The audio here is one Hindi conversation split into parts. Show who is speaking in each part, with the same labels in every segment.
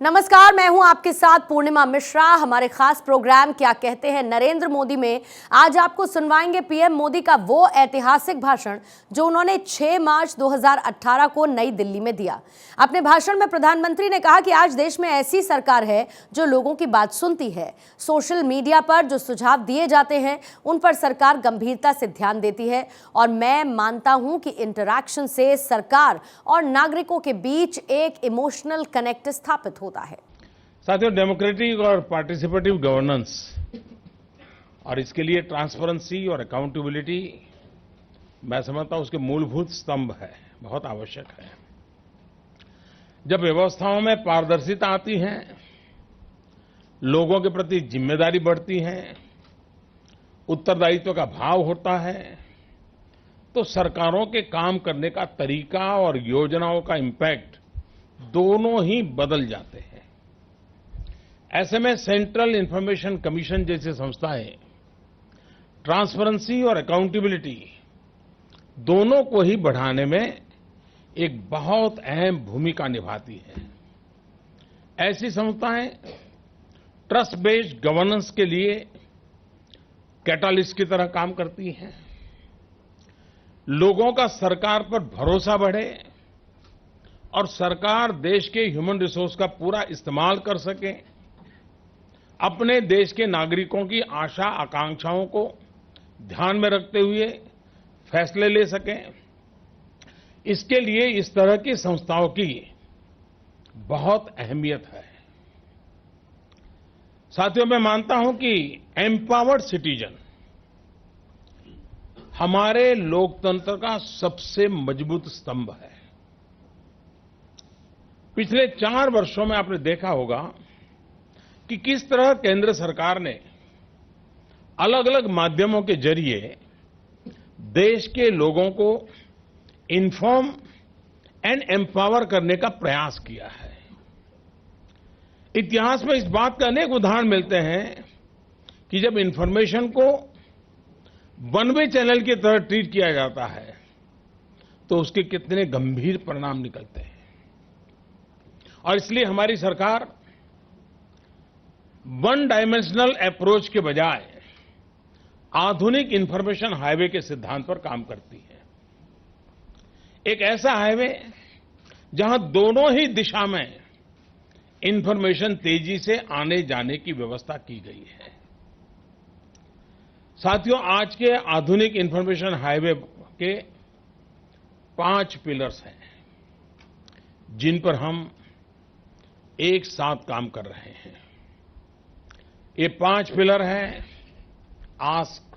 Speaker 1: नमस्कार, मैं हूं आपके साथ पूर्णिमा मिश्रा। हमारे खास प्रोग्राम क्या कहते हैं नरेंद्र मोदी में आज आपको सुनवाएंगे पीएम मोदी का वो ऐतिहासिक भाषण जो उन्होंने 6 मार्च 2018 को नई दिल्ली में दिया। अपने भाषण में प्रधानमंत्री ने कहा कि आज देश में ऐसी सरकार है जो लोगों की बात सुनती है। सोशल मीडिया पर जो सुझाव दिए जाते हैं उन पर सरकार गंभीरता से ध्यान देती है और मैं मानता हूं कि इंटरैक्शन से सरकार और नागरिकों के बीच एक इमोशनल कनेक्ट स्थापित होता है।
Speaker 2: साथियों, डेमोक्रेटिक और पार्टिसिपेटिव गवर्नेंस और इसके लिए ट्रांसपेरेंसी और अकाउंटेबिलिटी मैं समझता हूं उसके मूलभूत स्तंभ है, बहुत आवश्यक है। जब व्यवस्थाओं में पारदर्शिता आती है, लोगों के प्रति जिम्मेदारी बढ़ती है, उत्तरदायित्व का भाव होता है, तो सरकारों के काम करने का तरीका और योजनाओं का इम्पैक्ट दोनों ही बदल जाते हैं। ऐसे में सेंट्रल इंफॉर्मेशन कमीशन जैसी संस्थाएं ट्रांसपेरेंसी और अकाउंटेबिलिटी दोनों को ही बढ़ाने में एक बहुत अहम भूमिका निभाती हैं। ऐसी संस्थाएं ट्रस्ट बेस्ड गवर्नेंस के लिए कैटालिस्ट की तरह काम करती हैं। लोगों का सरकार पर भरोसा बढ़े और सरकार देश के ह्यूमन रिसोर्स का पूरा इस्तेमाल कर सके, अपने देश के नागरिकों की आशा आकांक्षाओं को ध्यान में रखते हुए फैसले ले सकें, इसके लिए इस तरह की संस्थाओं की बहुत अहमियत है। साथियों, मैं मानता हूं कि एम्पावर्ड सिटीजन हमारे लोकतंत्र का सबसे मजबूत स्तंभ है। पिछले 4 वर्षों में आपने देखा होगा कि किस तरह केंद्र सरकार ने अलग अलग माध्यमों के जरिए देश के लोगों को इन्फॉर्म एंड एम्पावर करने का प्रयास किया है। इतिहास में इस बात के अनेक उदाहरण मिलते हैं कि जब इंफॉर्मेशन को वन वे चैनल की तरह ट्रीट किया जाता है तो उसके कितने गंभीर परिणाम निकलते हैं। और इसलिए हमारी सरकार वन डायमेंशनल अप्रोच के बजाय आधुनिक इंफॉर्मेशन हाईवे के सिद्धांत पर काम करती है। एक ऐसा हाईवे जहां दोनों ही दिशा में इंफॉर्मेशन तेजी से आने जाने की व्यवस्था की गई है। साथियों, आज के आधुनिक इंफॉर्मेशन हाईवे के 5 पिलर्स हैं जिन पर हम एक साथ काम कर रहे हैं। ये 5 पिलर हैं: ask,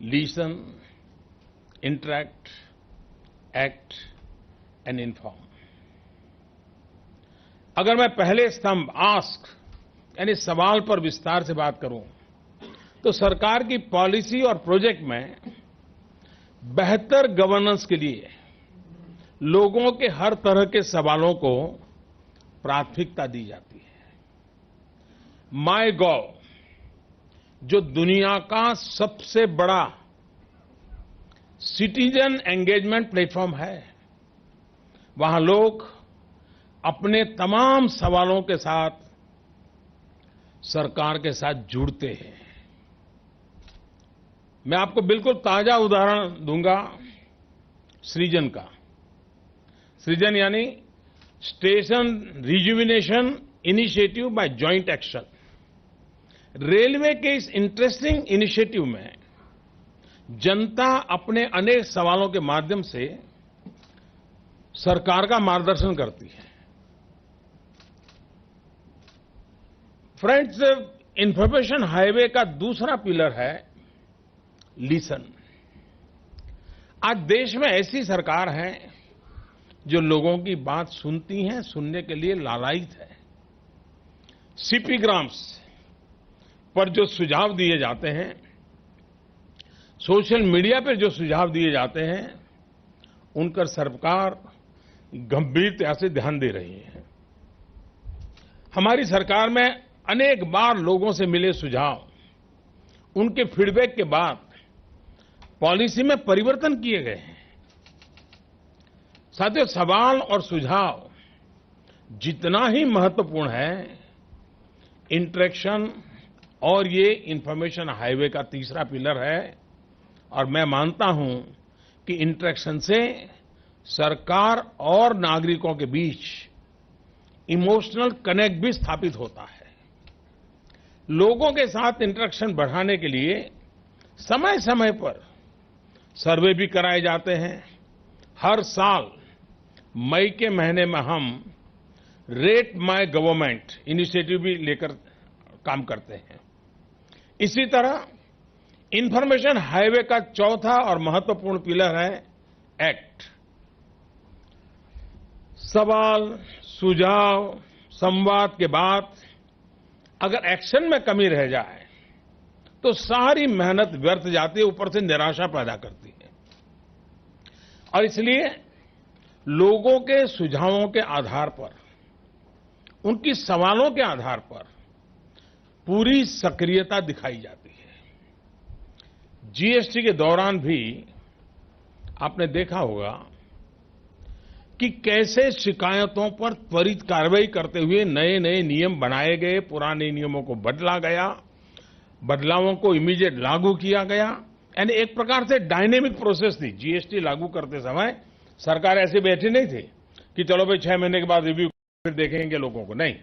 Speaker 2: listen, interact, act and inform. अगर मैं पहले स्तंभ आस्क यानी सवाल पर विस्तार से बात करूं तो सरकार की पॉलिसी और प्रोजेक्ट में बेहतर गवर्नेंस के लिए लोगों के हर तरह के सवालों को प्राथमिकता दी जाती है। माईगॉव, जो दुनिया का सबसे बड़ा सिटीजन एंगेजमेंट प्लेटफॉर्म है, वहां लोग अपने तमाम सवालों के साथ सरकार के साथ जुड़ते हैं। मैं आपको बिल्कुल ताजा उदाहरण दूंगा सृजन का। सृजन यानी station rejuvenation initiative by joint action. Railway के इस इंटरेस्टिंग इनिशिएटिव में जनता अपने अनेक सवालों के माध्यम से सरकार का मार्गदर्शन करती है। फ्रेंड्स, इंफॉर्मेशन हाईवे का दूसरा पिलर है लिसन। आज देश में ऐसी सरकार है जो लोगों की बात सुनती है, सुनने के लिए लालायित है। सीपी ग्राम्स पर जो सुझाव दिए जाते हैं, सोशल मीडिया पर जो सुझाव दिए जाते हैं, उनका सरकार गंभीरता से ध्यान दे रही है। हमारी सरकार में अनेक बार लोगों से मिले सुझाव, उनके फीडबैक के बाद पॉलिसी में परिवर्तन किए गए हैं। साथियों, सवाल और सुझाव जितना ही महत्वपूर्ण है इंटरेक्शन, और ये इंफॉर्मेशन हाईवे का तीसरा पिलर है। और मैं मानता हूं कि इंटरेक्शन से सरकार और नागरिकों के बीच इमोशनल कनेक्ट भी स्थापित होता है। लोगों के साथ इंटरेक्शन बढ़ाने के लिए समय समय पर सर्वे भी कराए जाते हैं। हर साल मई के महीने में हम रेट माय गवर्नमेंट इनिशिएटिव भी लेकर काम करते हैं। इसी तरह इंफॉर्मेशन हाईवे का चौथा और महत्वपूर्ण पिलर है एक्ट। सवाल, सुझाव, संवाद के बाद अगर एक्शन में कमी रह जाए तो सारी मेहनत व्यर्थ जाती है, ऊपर से निराशा पैदा करती है। और इसलिए लोगों के सुझावों के आधार पर, उनकी सवालों के आधार पर पूरी सक्रियता दिखाई जाती है। जीएसटी के दौरान भी आपने देखा होगा कि कैसे शिकायतों पर त्वरित कार्रवाई करते हुए नए नए नियम बनाए गए, पुराने नियमों को बदला गया, बदलावों को इमीडिएट लागू किया गया। यानी एक प्रकार से डायनेमिक प्रोसेस थी। जीएसटी लागू करते समय सरकार ऐसे बैठी नहीं थी कि चलो भाई 6 महीने के बाद रिव्यू फिर देखेंगे लोगों को। नहीं,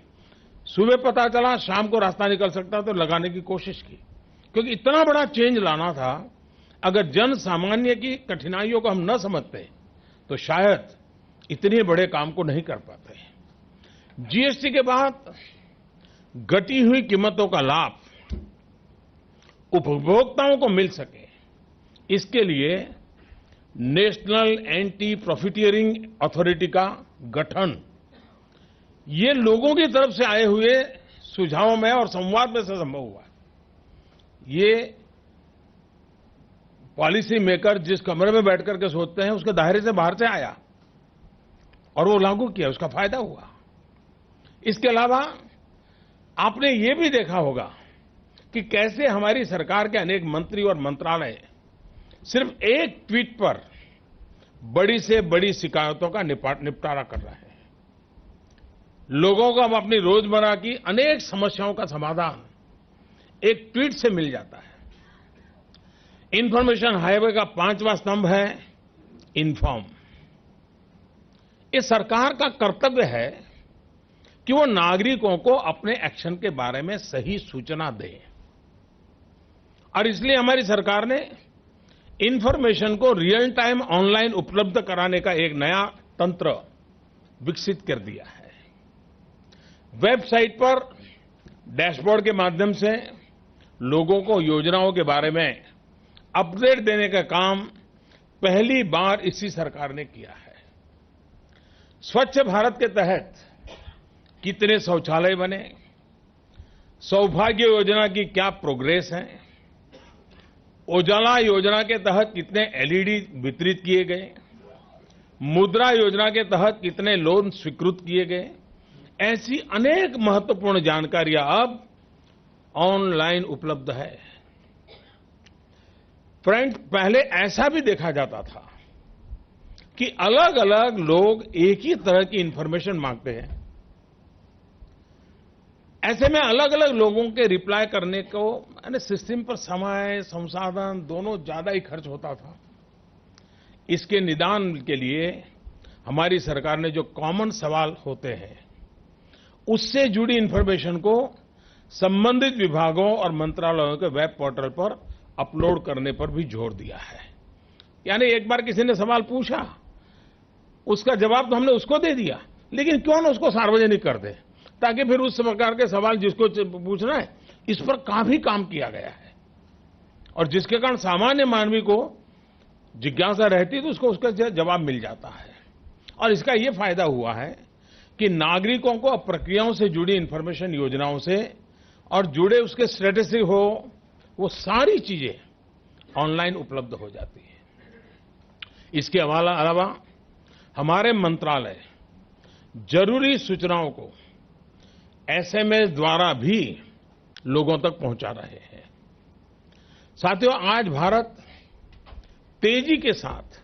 Speaker 2: सुबह पता चला, शाम को रास्ता निकल सकता तो लगाने की कोशिश की, क्योंकि इतना बड़ा चेंज लाना था। अगर जन सामान्य की कठिनाइयों को हम न समझते तो शायद इतने बड़े काम को नहीं कर पाते। जीएसटी के बाद घटी हुई कीमतों का लाभ उपभोक्ताओं को मिल सके, इसके लिए नेशनल एंटी प्रॉफिटियरिंग अथॉरिटी का गठन, ये लोगों की तरफ से आए हुए सुझावों में और संवाद में से संभव हुआ। ये पॉलिसी मेकर जिस कमरे में बैठ करके सोचते हैं उसके दायरे से बाहर से आया और वो लागू किया, उसका फायदा हुआ। इसके अलावा आपने ये भी देखा होगा कि कैसे हमारी सरकार के अनेक मंत्री और मंत्रालय सिर्फ एक ट्वीट पर बड़ी से बड़ी शिकायतों का निपटारा कर रहे हैं। लोगों को अब अपनी रोजमर्रा की अनेक समस्याओं का समाधान एक ट्वीट से मिल जाता है। इंफॉर्मेशन हाईवे का 5वां स्तंभ है इन्फॉर्म। ये सरकार का कर्तव्य है कि वो नागरिकों को अपने एक्शन के बारे में सही सूचना दे, और इसलिए हमारी सरकार ने इंफॉर्मेशन को रियल टाइम ऑनलाइन उपलब्ध कराने का एक नया तंत्र विकसित कर दिया है। वेबसाइट पर डैशबोर्ड के माध्यम से लोगों को योजनाओं के बारे में अपडेट देने का काम पहली बार इसी सरकार ने किया है। स्वच्छ भारत के तहत कितने शौचालय बने, सौभाग्य योजना की क्या प्रोग्रेस है, उजाला योजना के तहत कितने एलईडी वितरित किए गए, मुद्रा योजना के तहत कितने लोन स्वीकृत किए गए, ऐसी अनेक महत्वपूर्ण जानकारियां अब ऑनलाइन उपलब्ध है। फ्रेंड्स, पहले ऐसा भी देखा जाता था कि अलग अलग लोग एक ही तरह की इंफॉर्मेशन मांगते हैं। ऐसे में अलग अलग लोगों के रिप्लाई करने को सिस्टम पर समय, संसाधन दोनों ज्यादा ही खर्च होता था। इसके निदान के लिए हमारी सरकार ने जो कॉमन सवाल होते हैं उससे जुड़ी इंफॉर्मेशन को संबंधित विभागों और मंत्रालयों के वेब पोर्टल पर अपलोड करने पर भी जोर दिया है। यानी एक बार किसी ने सवाल पूछा, उसका जवाब तो हमने उसको दे दिया, लेकिन क्यों ना उसको सार्वजनिक कर दे, ताकि फिर उस प्रकार के सवाल जिसको पूछना है इस पर काफी काम किया गया है, और जिसके कारण सामान्य मानवी को जिज्ञासा रहती तो उसको उसका जवाब मिल जाता है। और इसका ये फायदा हुआ है कि नागरिकों को प्रक्रियाओं से जुड़ी इंफॉर्मेशन, योजनाओं से और जुड़े उसके स्टेटस हो, वो सारी चीजें ऑनलाइन उपलब्ध हो जाती है। इसके अलावा हमारे मंत्रालय जरूरी सूचनाओं को एसएमएस द्वारा भी लोगों तक पहुंचा रहे हैं। साथियों, आज भारत तेजी के साथ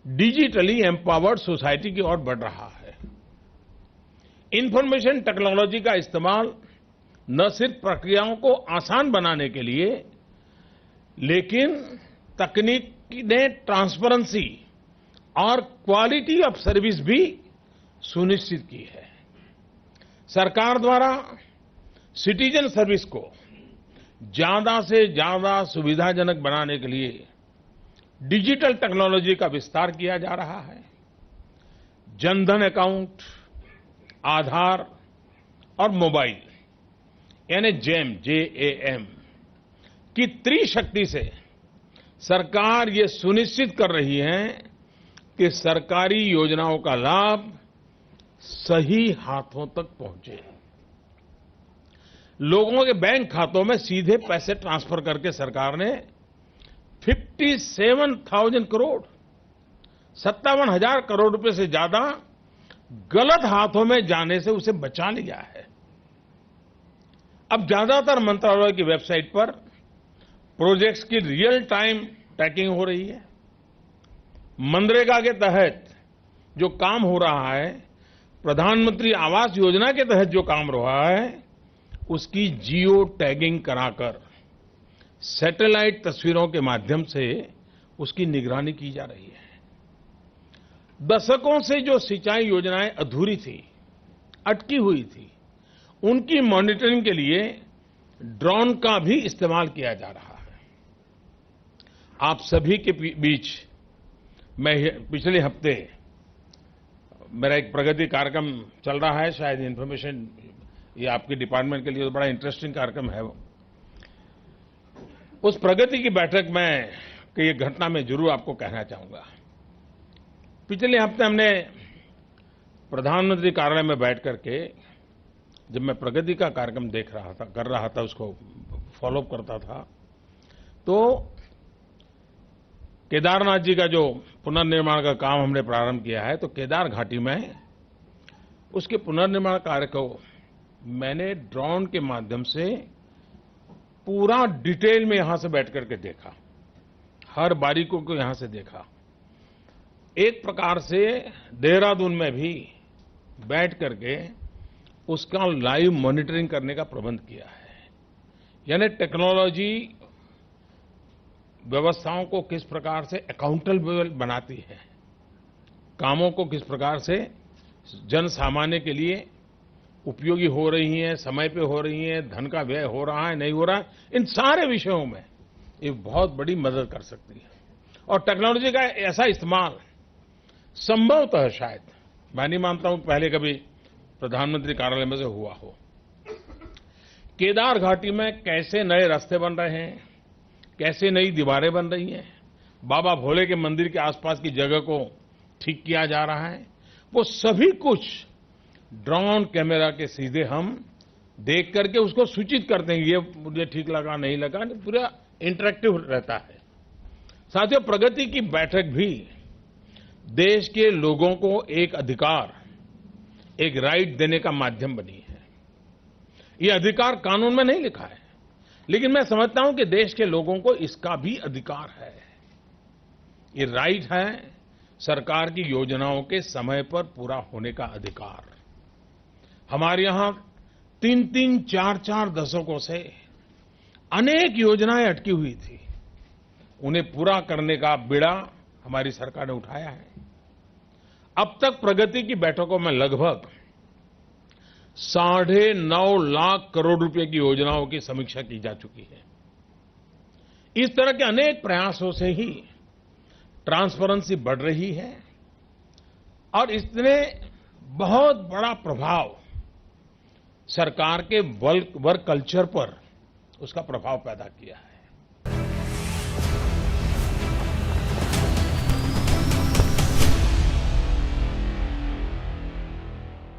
Speaker 2: डिजिटली एम्पावर्ड सोसाइटी की ओर बढ़ रहा है। इंफॉर्मेशन टेक्नोलॉजी का इस्तेमाल न सिर्फ प्रक्रियाओं को आसान बनाने के लिए, लेकिन तकनीक ने ट्रांसपेरेंसी और क्वालिटी ऑफ सर्विस भी सुनिश्चित की है। सरकार द्वारा सिटीजन सर्विस को ज्यादा से ज्यादा सुविधाजनक बनाने के लिए डिजिटल टेक्नोलॉजी का विस्तार किया जा रहा है। जनधन अकाउंट, आधार और मोबाइल यानी जेम की त्रिशक्ति से सरकार ये सुनिश्चित कर रही है कि सरकारी योजनाओं का लाभ सही हाथों तक पहुंचे। लोगों के बैंक खातों में सीधे पैसे ट्रांसफर करके सरकार ने 57,000 करोड़ 57,000 करोड़ रुपए से ज्यादा गलत हाथों में जाने से उसे बचा लिया है। अब ज्यादातर मंत्रालयों की वेबसाइट पर प्रोजेक्ट्स की रियल टाइम ट्रैकिंग हो रही है। मनरेगा के तहत जो काम हो रहा है, प्रधानमंत्री आवास योजना के तहत जो काम हो रहा है, उसकी जियो टैगिंग कराकर सैटेलाइट तस्वीरों के माध्यम से उसकी निगरानी की जा रही है। दशकों से जो सिंचाई योजनाएं अधूरी थी, अटकी हुई थी, उनकी मॉनिटरिंग के लिए ड्रोन का भी इस्तेमाल किया जा रहा है। आप सभी के बीच मैं पिछले हफ्ते मेरा एक प्रगति कार्यक्रम चल रहा है, शायद इन्फॉर्मेशन, ये आपके डिपार्टमेंट के लिए तो बड़ा इंटरेस्टिंग कार्यक्रम है। उस प्रगति की बैठक में कि ये घटना मैं जरूर आपको कहना चाहूंगा। पिछले हफ्ते हमने प्रधानमंत्री कार्यालय में बैठ करके, जब मैं प्रगति का कार्यक्रम कर रहा था, उसको फॉलो अप करता था, तो केदारनाथ जी का जो पुनर्निर्माण का काम हमने प्रारंभ किया है, तो केदार घाटी में उसके पुनर्निर्माण कार्य को मैंने ड्रोन के माध्यम से पूरा डिटेल में यहां से बैठ करके देखा, हर बारीकों को यहां से देखा। एक प्रकार से देहरादून में भी बैठ करके उसका लाइव मॉनिटरिंग करने का प्रबंध किया है। यानी टेक्नोलॉजी व्यवस्थाओं को किस प्रकार से अकाउंटेबल बनाती है, कामों को किस प्रकार से जन सामान्य के लिए उपयोगी हो रही है, समय पे हो रही है, धन का व्यय हो रहा है, नहीं हो रहा है, इन सारे विषयों में ये बहुत बड़ी मदद कर सकती है। और टेक्नोलॉजी का ऐसा इस्तेमाल संभवतः शायद, मैं नहीं मानता हूं पहले कभी प्रधानमंत्री कार्यालय में से हुआ हो। केदार घाटी में कैसे नए रास्ते बन रहे हैं, कैसे नई दीवारें बन रही हैं, बाबा भोले के मंदिर के आसपास की जगह को ठीक किया जा रहा है, वो सभी कुछ ड्रोन कैमरा के सीधे हम देख करके उसको सूचित करते हैं, ये मुझे ठीक लगा, नहीं लगा, पूरा इंटरेक्टिव रहता है। साथियों, प्रगति की बैठक भी देश के लोगों को एक अधिकार, एक राइट देने का माध्यम बनी है। ये अधिकार कानून में नहीं लिखा है, लेकिन मैं समझता हूं कि देश के लोगों को इसका भी अधिकार है। ये राइट है सरकार की योजनाओं के समय पर पूरा होने का अधिकार। हमारे यहां 3-3, 4-4 दशकों से अनेक योजनाएं अटकी हुई थी, उन्हें पूरा करने का बीड़ा हमारी सरकार ने उठाया है। अब तक प्रगति की बैठकों में लगभग 9.5 लाख करोड़ रुपए की योजनाओं की समीक्षा की जा चुकी है। इस तरह के अनेक प्रयासों से ही ट्रांसपेरेंसी बढ़ रही है और इसने बहुत बड़ा प्रभाव सरकार के वर्क कल्चर पर उसका प्रभाव पैदा किया है।